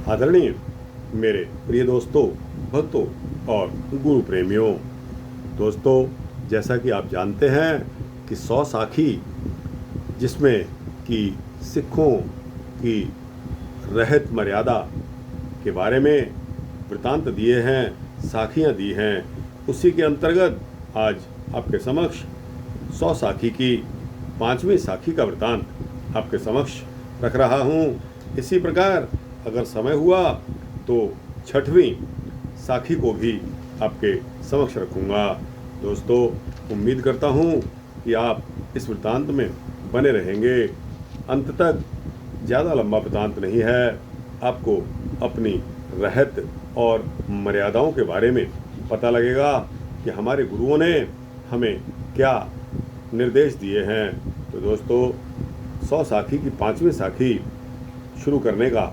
आदरणीय मेरे प्रिय दोस्तों, भक्तों और गुरु प्रेमियों। दोस्तों, जैसा कि आप जानते हैं कि 100 साखी, जिसमें कि सिखों की रहत मर्यादा के बारे में वृतांत दिए हैं, साखियाँ दी हैं, उसी के अंतर्गत आज आपके समक्ष 100 साखी की 5वीं साखी का वृतांत आपके समक्ष रख रहा हूँ। इसी प्रकार अगर समय हुआ तो 6वीं साखी को भी आपके समक्ष रखूँगा। दोस्तों, उम्मीद करता हूँ कि आप इस वृतांत में बने रहेंगे अंत तक। ज़्यादा लंबा वृतांत नहीं है, आपको अपनी रहत और मर्यादाओं के बारे में पता लगेगा कि हमारे गुरुओं ने हमें क्या निर्देश दिए हैं। तो दोस्तों, 100 साखी की 5वीं साखी शुरू करने का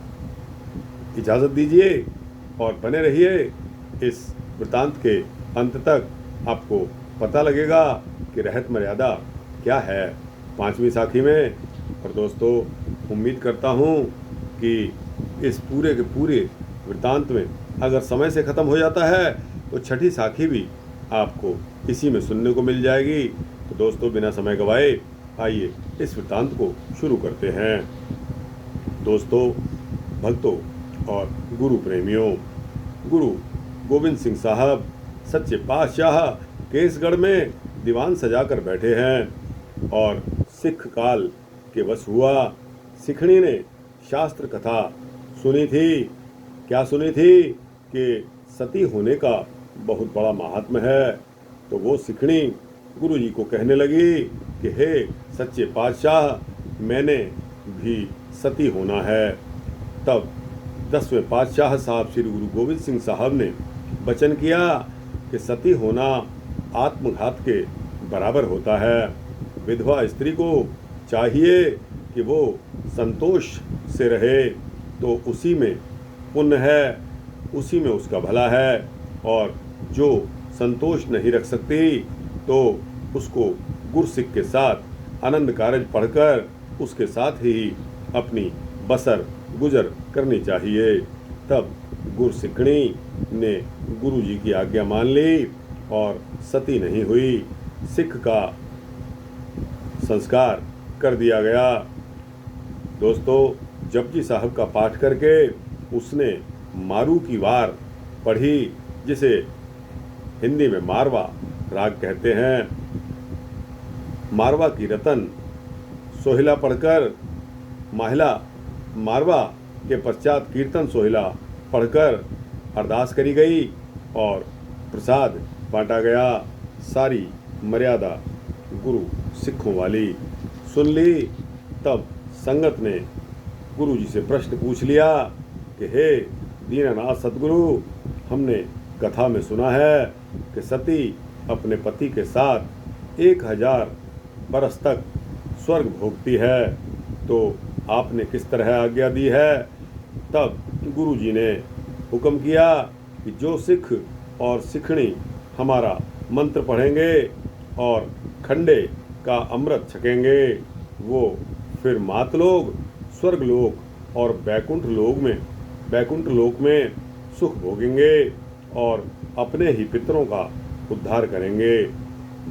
इजाज़त दीजिए और बने रहिए। इस वृतांत के अंत तक आपको पता लगेगा कि रहत मर्यादा क्या है 5वीं साखी में। और दोस्तों, उम्मीद करता हूँ कि इस पूरे के पूरे वृतांत में अगर समय से ख़त्म हो जाता है तो 6ठी साखी भी आपको इसी में सुनने को मिल जाएगी। तो दोस्तों, बिना समय गवाए आइए इस वृतांत को शुरू करते हैं। दोस्तों, भक्तों और गुरु प्रेमियों, गुरु गोविंद सिंह साहब सच्चे पातशाह केसगढ़ में दीवान सजा कर बैठे हैं और सिख काल के वश हुआ सिखणी ने शास्त्र कथा सुनी थी। क्या सुनी थी? कि सती होने का बहुत बड़ा महात्म्य है। तो वो सिखणी गुरु जी को कहने लगी कि हे सच्चे पातशाह, मैंने भी सती होना है। तब 10वें पातशाह साहब श्री गुरु गोविंद सिंह साहब ने वचन किया कि सती होना आत्मघात के बराबर होता है। विधवा स्त्री को चाहिए कि वो संतोष से रहे, तो उसी में पुण्य है, उसी में उसका भला है। और जो संतोष नहीं रख सकती तो उसको गुरसिक के साथ आनंद कारज पढ़कर उसके साथ ही अपनी बसर गुजर करनी चाहिए। तब गुरसिकणी ने गुरु जी की आज्ञा मान ली और सती नहीं हुई। सिख का संस्कार कर दिया गया। दोस्तों, जपजी साहब का पाठ करके उसने मारू की वार पढ़ी, जिसे हिंदी में मारवा राग कहते हैं। मारवा की रतन सोहिला पढ़कर मारवा के पश्चात कीर्तन सोहिला पढ़कर अरदास करी गई और प्रसाद बांटा गया। सारी मर्यादा गुरु सिखों वाली सुन ली। तब संगत ने गुरु जी से प्रश्न पूछ लिया कि हे दीनानाथ सतगुरु, हमने कथा में सुना है कि सती अपने पति के साथ 1000 बरस तक स्वर्ग भोगती है, तो आपने किस तरह आज्ञा दी है? तब गुरु जी ने हुक्म किया कि जो सिख और सिखणी हमारा मंत्र पढ़ेंगे और खंडे का अमृत छकेंगे, वो फिर मातलोक, स्वर्गलोक और बैकुंठ लोक में सुख भोगेंगे और अपने ही पितरों का उद्धार करेंगे।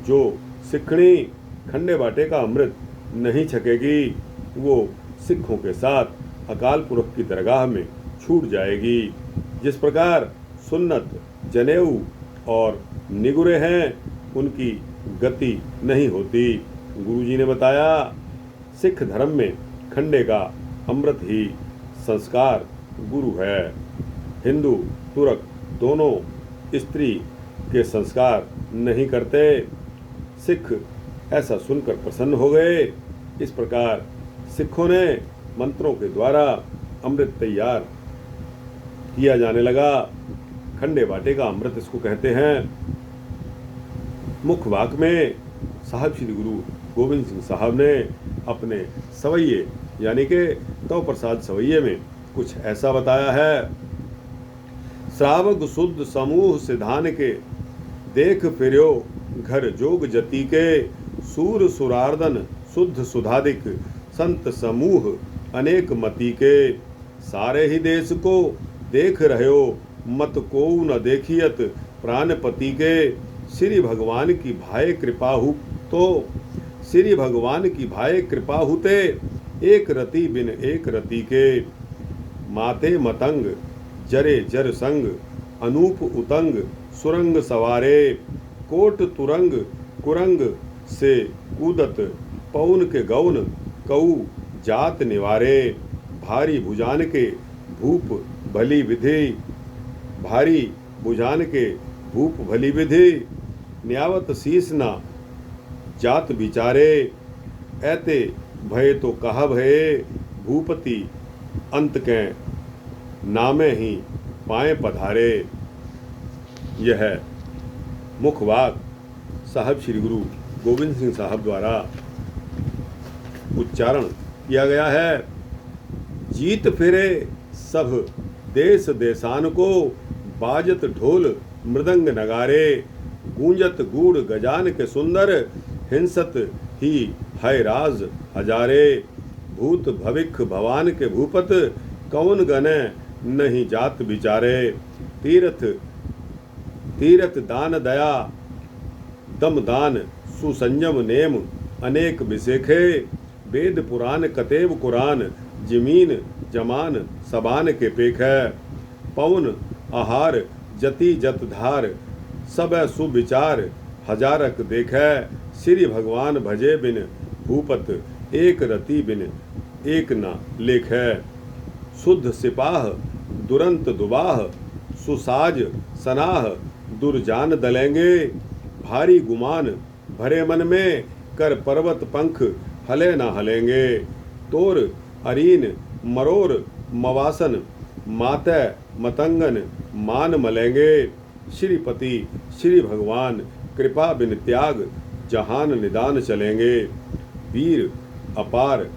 जो सिखणी खंडे बाटे का अमृत नहीं छकेगी, वो सिखों के साथ अकाल पुरख की दरगाह में छूट जाएगी। जिस प्रकार सुन्नत, जनेऊ और निगुरे हैं, उनकी गति नहीं होती। गुरु जी ने बताया, सिख धर्म में खंडे का अमृत ही संस्कार गुरु है। हिंदू तुर्क दोनों स्त्री के संस्कार नहीं करते। सिख ऐसा सुनकर प्रसन्न हो गए। इस प्रकार सिखों ने मंत्रों के द्वारा अमृत तैयार किया जाने लगा। खंडे बाटे का अमृत इसको कहते हैं। मुख्य वाक में साहब श्री गुरु गोविंद सिंह साहब ने अपने सवैये यानी कि तो प्रसाद सवैये में कुछ ऐसा बताया है। श्रावक शुद्ध समूह सिधान के, देख फिर्यो घर जोग जति के, सूर सुरार्दन शुद्ध सुधादिक, संत समूह अनेक मति के, सारे ही देश को देख रहे हो, मत को न देखियत प्राणपति के। श्री भगवान की भाए कृपा हु तो, श्री भगवान की भाए कृपा हुते, एक रति बिन एक रति के। माते मतंग जरे जर संग, अनूप उतंग सुरंग सवारे। कोट तुरंग कुरंग से कूदत, पौन के गौन कऊ जात निवारे। भारी भुजान के भूप भली विधि, भारी भुजान के भूप भली विधि। न्यावत शीस न जात विचारे, ऐते भय तो कहा भये। भूपति अंत के नामे ही पाए पधारे। यह मुखवाक साहब श्री गुरु गोविंद सिंह साहब द्वारा उच्चारण किया गया है। जीत फिरे सब देश देशान को, बाजत ढोल मृदंग नगारे। गूंजत गूढ़ गजान के सुंदर, हिंसत ही है राज हजारे। भूत भविख भवान के भूपत, कौन गने नहीं जात बिचारे। तीर्थ तीर्थ दान दया दम दान, सुसंयम नेम अनेक बिसेखे। वेद पुराण कतेब कुरान, जमीन जमान सबान के पेख है। पवन आहार जति जत धार, सब सुविचार हजारक देखै। श्री भगवान भजे बिन भूपत, एक रति बिन एक न लेखै। शुद्ध सिपाह दुरंत दुबाह, सुसाज सनाह दुर्जान दलेंगे। भारी गुमान भरे मन में, कर पर्वत पंख हले न हलेंगे। तोर अरीन मरोर मवासन, मातै मतंगन मान मलेंगे। श्रीपति श्री भगवान कृपा बिन त्याग, जहान निदान चलेंगे। वीर अपार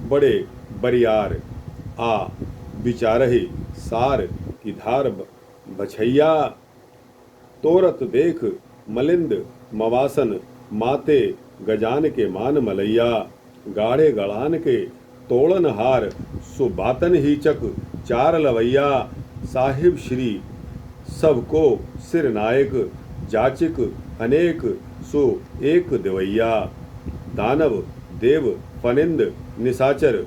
बड़े बरियार, आ बिचारही सार की धार बछैया। तोरत देख मलिंद मवासन, माते गजान के मान मलैया। गाढ़े गड़ान के तोड़न हार, सुबातन ही चक चार लवैया। साहिब श्री सबको सिर नायक, जाचिक अनेक सो एक देवैया। दानव देव फनिंद निशाचर,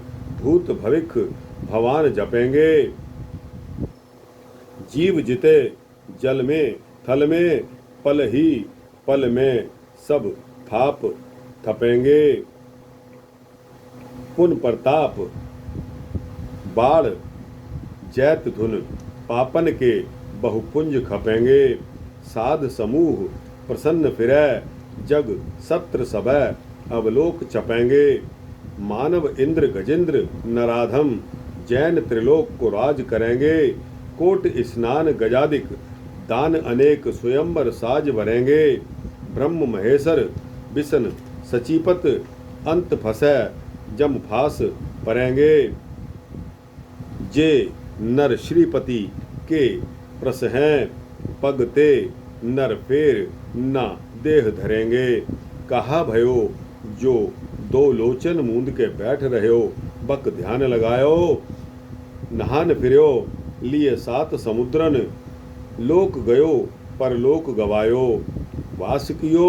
भूत भविख भवान जपेंगे। जीव जिते जल में थल में, पल ही पल में सब थाप थपेंगे। पुन प्रताप बाढ़ जैत धुन, पापन के बहुपुंज खपेंगे। साध समूह प्रसन्न फिरै, जग सत्र सबै अवलोक चपेंगे। मानव इंद्र गजेंद्र नराधम, जैन त्रिलोक को राज करेंगे। कोट स्नान गजादिक, दान अनेक स्वयंवर साज भरेंगे। ब्रह्म महेश्वर बिसन सचीपत, अंत फसै जम फास परेंगे। जे नर श्रीपति के प्रस हैं, पगते नर फेर न देह धरेंगे। कहा भयो जो दो लोचन मूंद के बैठ रहे हो, बक ध्यान लगायो। नहान फिर्यो लिए सात समुद्रन, लोक गयो परलोक गवायो। वास कियो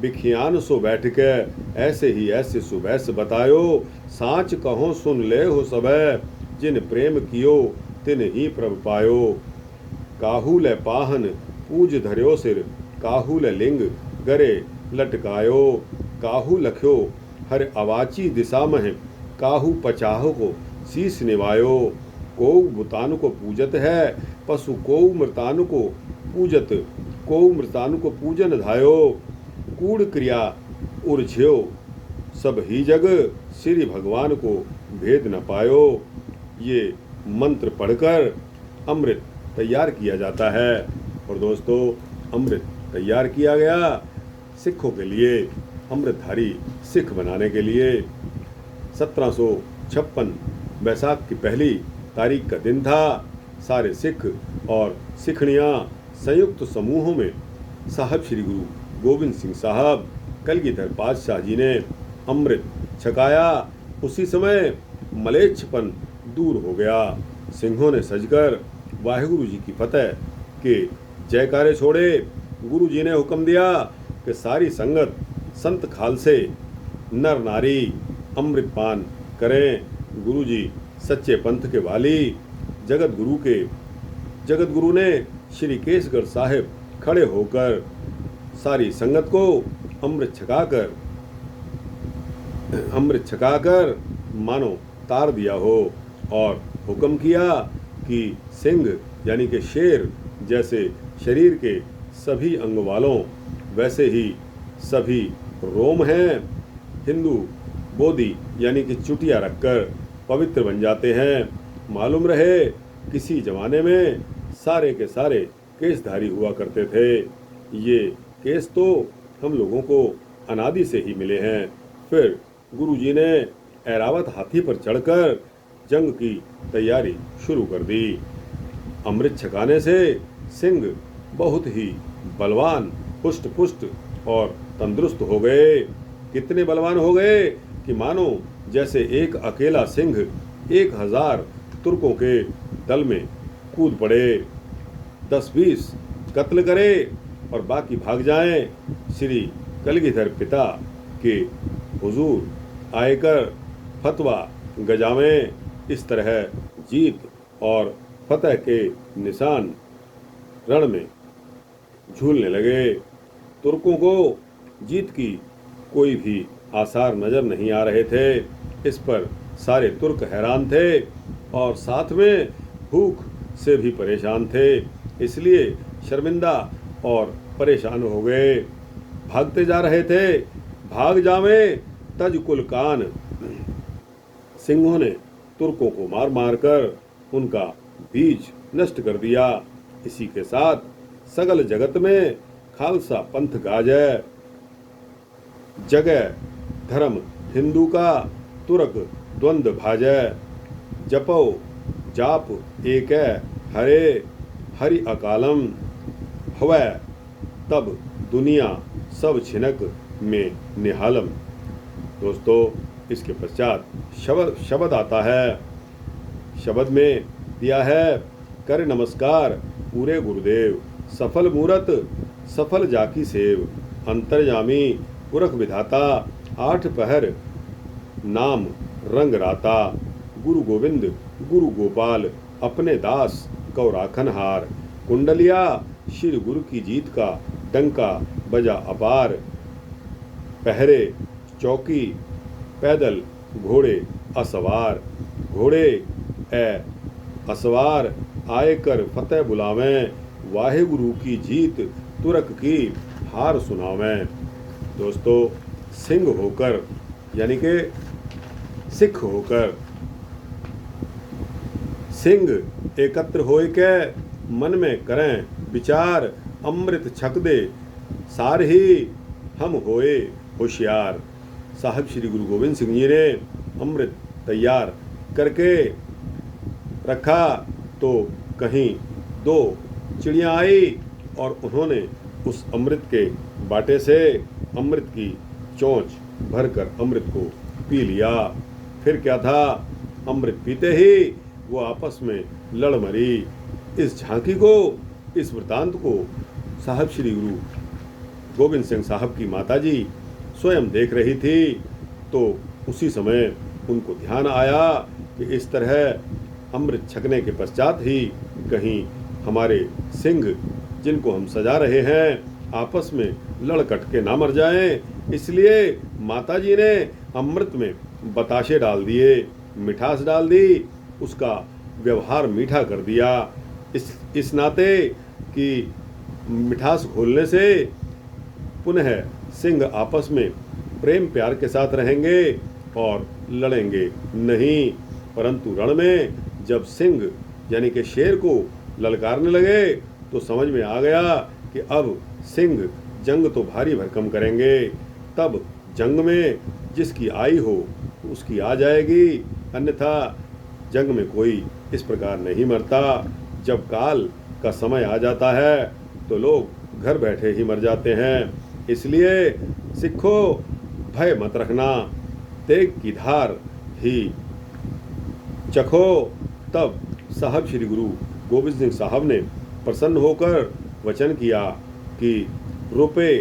बिखियान सो बैठ के, ऐसे ही ऐसे सुबैस बतायो। साच कहो सुन ले हो सबै, जिन प्रेम कियो तिन ही प्रभ पायो। काहू ले पाहन पूज धर्यो सिर, काहू ले लिंग गरे लटकायो। काहू लख्यो हर अवाची दिशा में, काहू पचाहो को शीस निवायो। कोऊ भूतान को पूजत है पशु, कोऊ मृतानु को पूजत, कोऊ मृतानु को पूजन धायो। कूड़ क्रिया उर्झ्यो सब ही जग, श्री भगवान को भेद न पायो। ये मंत्र पढ़कर अमृत तैयार किया जाता है। और दोस्तों, अमृत तैयार किया गया सिखों के लिए, अमृतधारी सिख बनाने के लिए। 1756 बैसाख की पहली तारीख का दिन था। सारे सिख और सिखड़ियाँ संयुक्त समूहों में साहब श्री गुरु गोविंद सिंह साहब कलगीधर पातशाह जी ने अमृत छकाया। उसी समय मलेच्छपन दूर हो गया। सिंहों ने सजकर वाहिगुरु जी की फतेह के जयकारे छोड़े। गुरु जी ने हुक्म दिया कि सारी संगत संत खालसे नर नारी अमृत पान करें। गुरु जी सच्चे पंथ के वाली जगत गुरु ने श्री केसगढ़ साहिब खड़े होकर सारी संगत को अमृत छकाकर मानो तार दिया हो और हुक्म किया कि सिंह यानी कि शेर जैसे शरीर के सभी अंग वालों वैसे ही सभी रोम हैं। हिंदू बोधी यानी कि चुटिया रखकर पवित्र बन जाते हैं। मालूम रहे किसी जमाने में सारे के सारे केसधारी हुआ करते थे। ये केस तो हम लोगों को अनादि से ही मिले हैं। फिर गुरु जी ने ऐरावत हाथी पर चढ़कर जंग की तैयारी शुरू कर दी। अमृत छकाने से सिंह बहुत ही बलवान, पुष्ट पुष्ट और तंदुरुस्त हो गए। कितने बलवान हो गए कि मानो जैसे एक अकेला सिंह 1000 तुर्कों के दल में कूद पड़े, 10-20 कत्ल करे और बाकी भाग जाएं। श्री कलगीधर पिता के हुजूर आयकर फतवा गजावें। इस तरह जीत और फतह के निशान रण में झूलने लगे। तुर्कों को जीत की कोई भी आसार नजर नहीं आ रहे थे। इस पर सारे तुर्क हैरान थे और साथ में भूख से भी परेशान थे। इसलिए शर्मिंदा और परेशान हो गए। भागते जा रहे थे। भाग जावें तज कुल कान। सिंहों ने तुर्कों को मार मार कर उनका बीज नष्ट कर दिया। इसी के साथ सगल जगत में खालसा पंथ गाजै। जगह धर्म हिंदू का तुर्क द्वंद्व भाजै। जपो जाप एक हरे हरि अकालम हवै तब दुनिया सब छिनक में निहालम। दोस्तों, इसके पश्चात शब्द आता है। शब्द में दिया है, कर नमस्कार पूरे गुरुदेव, सफल मूरत सफल जाकी सेव, अंतर्यामी पुरख विधाता, 8 पहर नाम रंग राता, गुरु गोविंद गुरु गोपाल अपने दास कौ राखन हार, कुंडलिया श्री गुरु की जीत का डंका बजा अपार, पहरे चौकी पैदल घोड़े असवार, घोड़े असवार आए कर फतेह बुलावें, वाहे गुरु की जीत तुरक की हार सुनावें। दोस्तों, सिंह होकर यानी कि सिख होकर सिंह एकत्र होए के मन में करें विचार, अमृत छक दे सार ही हम होए होशियार। साहब श्री गुरु गोविंद सिंह जी ने अमृत तैयार करके रखा तो कहीं 2 चिड़ियाँ आई और उन्होंने उस अमृत के बाटे से अमृत की चोंच भरकर अमृत को पी लिया। फिर क्या था, अमृत पीते ही वो आपस में लड़ मरी। इस झांकी को, इस वृतांत को साहब श्री गुरु गोविंद सिंह साहब की माताजी स्वयं देख रही थी। तो उसी समय उनको ध्यान आया कि इस तरह अमृत छकने के पश्चात ही कहीं हमारे सिंह जिनको हम सजा रहे हैं आपस में लड़ कट के ना मर जाएं। इसलिए माताजी ने अमृत में बताशे डाल दिए, मिठास डाल दी, उसका व्यवहार मीठा कर दिया। इस नाते कि मिठास घोलने से पुनः सिंह आपस में प्रेम प्यार के साथ रहेंगे और लड़ेंगे नहीं। परंतु रण में जब सिंह यानी कि शेर को ललकारने लगे तो समझ में आ गया कि अब सिंह जंग तो भारी भरकम करेंगे। तब जंग में जिसकी आई हो उसकी आ जाएगी, अन्यथा जंग में कोई इस प्रकार नहीं मरता। जब काल का समय आ जाता है तो लोग घर बैठे ही मर जाते हैं। इसलिए सिखो भय मत रखना, तेग की धार ही चखो तब साहब श्री गुरु गोविंद सिंह साहब ने प्रसन्न होकर वचन किया कि रुपये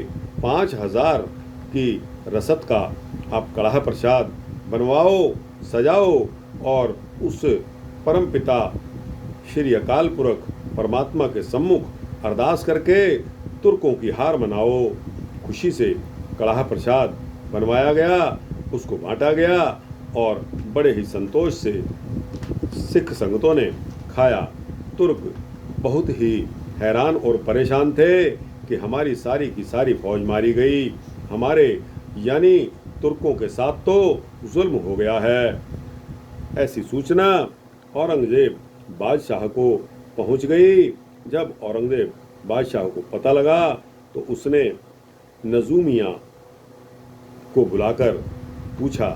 5,000 की रसद का आप कड़ाह प्रसाद बनवाओ, सजाओ और उस परम पिता श्री अकाल पुरख परमात्मा के सम्मुख अरदास करके तुर्कों की हार मनाओ। खुशी से कड़ाह प्रसाद बनवाया गया, उसको बांटा गया और बड़े ही संतोष से सिख संगतों ने खाया। तुर्क बहुत ही हैरान और परेशान थे कि हमारी सारी की सारी फौज मारी गई, हमारे यानी तुर्कों के साथ तो जुल्म हो गया है। ऐसी सूचना औरंगजेब बादशाह को पहुंच गई। जब औरंगजेब बादशाह को पता लगा तो उसने नजूमिया को बुलाकर पूछा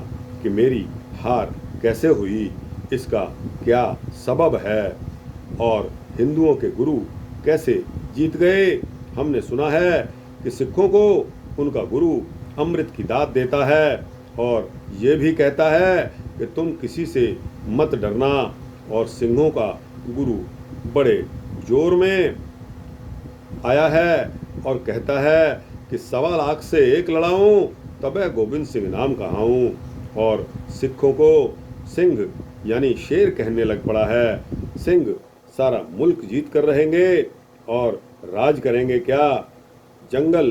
कि मेरी हार कैसे हुई, इसका क्या सबब है और हिंदुओं के गुरु कैसे जीत गए। हमने सुना है कि सिखों को उनका गुरु अमृत की दात देता है और ये भी कहता है कि तुम किसी से मत डरना, और सिंहों का गुरु बड़े जोर में आया है और कहता है कि 1.25 लाख से एक लड़ाऊं तबे गोविंद सिंह नाम कहाऊं। और सिखों को सिंह यानी शेर कहने लग पड़ा है। सिंह सारा मुल्क जीत कर रहेंगे और राज करेंगे क्या। जंगल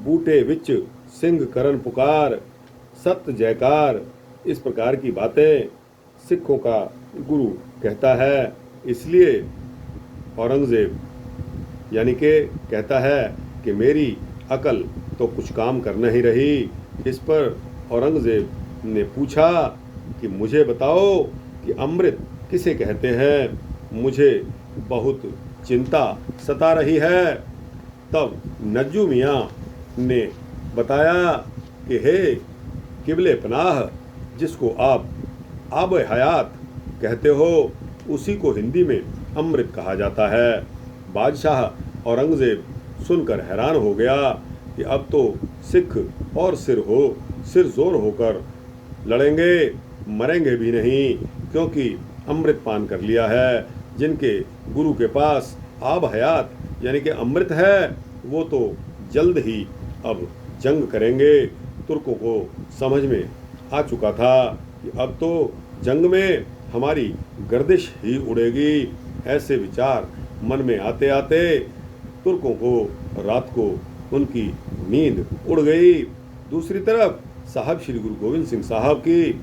बूटे विच सिंह करन पुकार, सत्य जयकार, इस प्रकार की बातें सिखों का गुरु कहता है। इसलिए औरंगजेब यानी कि कहता है कि मेरी अकल तो कुछ काम कर नहीं रही। इस पर औरंगजेब ने पूछा कि मुझे बताओ कि अमृत किसे कहते हैं, मुझे बहुत चिंता सता रही है। तब नज्जू मियाँ ने बताया कि हे किबले पनाह, जिसको आप आब हयात कहते हो उसी को हिंदी में अमृत कहा जाता है। बादशाह औरंगजेब सुनकर हैरान हो गया कि अब तो सिख और सिर जोर होकर लड़ेंगे, मरेंगे भी नहीं, क्योंकि अमृत पान कर लिया है। जिनके गुरु के पास आब हयात यानी कि अमृत है वो तो जल्द ही अब जंग करेंगे। तुर्कों को समझ में आ चुका था कि अब तो जंग में हमारी गर्दिश ही उड़ेगी। ऐसे विचार मन में आते आते तुर्कों को रात को उनकी नींद उड़ गई। दूसरी तरफ साहब श्री गुरु गोविंद सिंह साहब की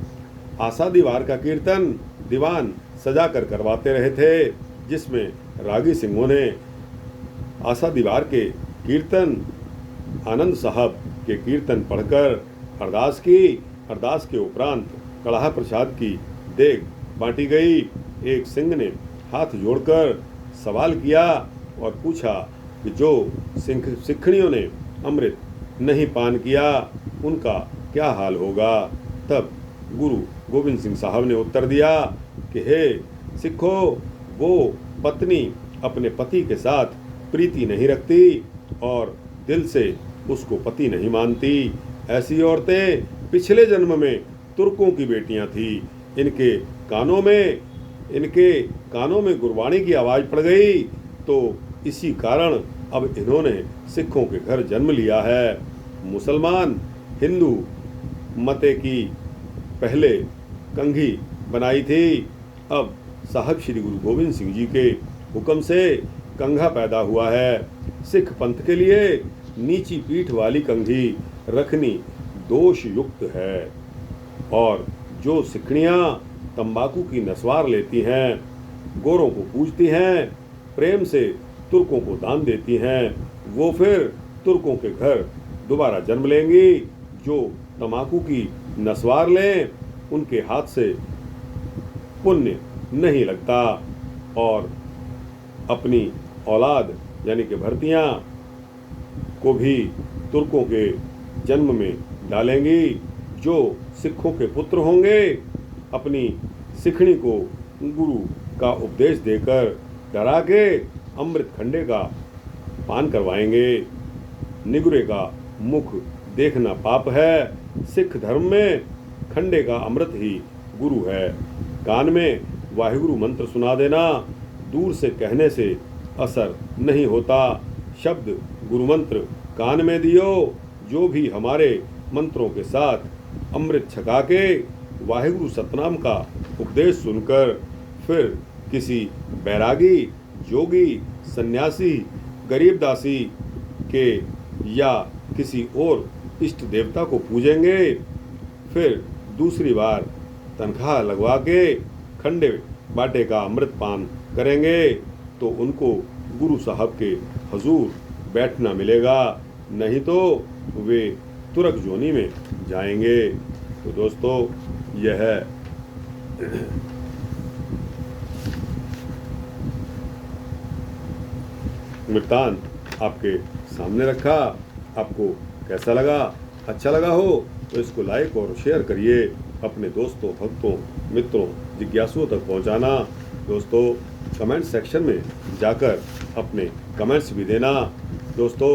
आशा दीवार का कीर्तन दीवान सजा कर करवाते रहे थे, जिसमें रागी सिंहों ने आशा दीवार के कीर्तन आनंद साहब के कीर्तन पढ़कर अरदास की। अरदास के उपरांत कड़ाह प्रसाद की देग बांटी गई। एक सिंह ने हाथ जोड़कर सवाल किया और पूछा कि जो सिखड़ियों ने अमृत नहीं पान किया उनका क्या हाल होगा। तब गुरु गोविंद सिंह साहब ने उत्तर दिया कि हे सिखो, वो पत्नी अपने पति के साथ प्रीति नहीं रखती और दिल से उसको पति नहीं मानती। ऐसी औरतें पिछले जन्म में तुर्कों की बेटियां थी। इनके कानों में गुरबाणी की आवाज़ पड़ गई, तो इसी कारण अब इन्होंने सिखों के घर जन्म लिया है। मुसलमान हिंदू मते की पहले कंघी बनाई थी, अब साहब श्री गुरु गोविंद सिंह जी के हुक्म से कंघा पैदा हुआ है। सिख पंथ के लिए नीची पीठ वाली कंघी रखनी दोष युक्त है, और जो सिखड़ियाँ तंबाकू की नस्वार लेती हैं, गोरों को पूजती हैं, प्रेम से तुर्कों को दान देती हैं, वो फिर तुर्कों के घर दोबारा जन्म लेंगी। जो तंबाकू की नस्वार लें उनके हाथ से पुण्य नहीं लगता और अपनी औलाद यानी कि भर्तियाँ को भी तुर्कों के जन्म में डालेंगी। जो सिखों के पुत्र होंगे अपनी सिखड़ी को गुरु का उपदेश देकर डरा के अमृत खंडे का पान करवाएंगे। निगुरे का मुख देखना पाप है। सिख धर्म में खंडे का अमृत ही गुरु है। कान में वाहिगुरु मंत्र सुना देना। दूर से कहने से असर नहीं होता। शब्द गुरु मंत्र कान में दियो। जो भी हमारे मंत्रों के साथ अमृत छका के वाहिगुरु सतनाम का उपदेश सुनकर फिर किसी बैरागी, जोगी, सन्यासी, गरीबदासी के या किसी और इष्ट देवता को पूजेंगे, फिर दूसरी बार तनख्वाह लगवा के खंडे बाटे का अमृत पान करेंगे तो उनको गुरु साहब के हजूर बैठना मिलेगा, नहीं तो वे तुरक जोनी में जाएंगे। तो दोस्तों, यह वृत्तांत आपके सामने रखा। आपको कैसा लगा? अच्छा लगा हो तो इसको लाइक और शेयर करिए। अपने दोस्तों, भक्तों, मित्रों, जिज्ञासुओं तक पहुंचाना। दोस्तों, कमेंट सेक्शन में जाकर अपने कमेंट्स भी देना। दोस्तों,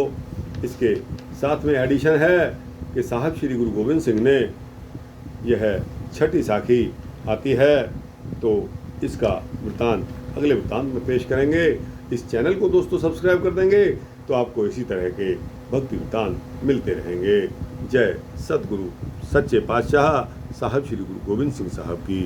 इसके साथ में एडिशन है कि साहब श्री गुरु गोविंद सिंह ने यह छठी साखी आती है तो इसका वृत्तांत अगले वृत्तांत में पेश करेंगे। इस चैनल को दोस्तों सब्सक्राइब कर देंगे तो आपको इसी तरह के भक्ति वृत्तांत मिलते रहेंगे। जय सतगुरु सच्चे पातशाह साहब श्री गुरु गोविंद सिंह साहब की।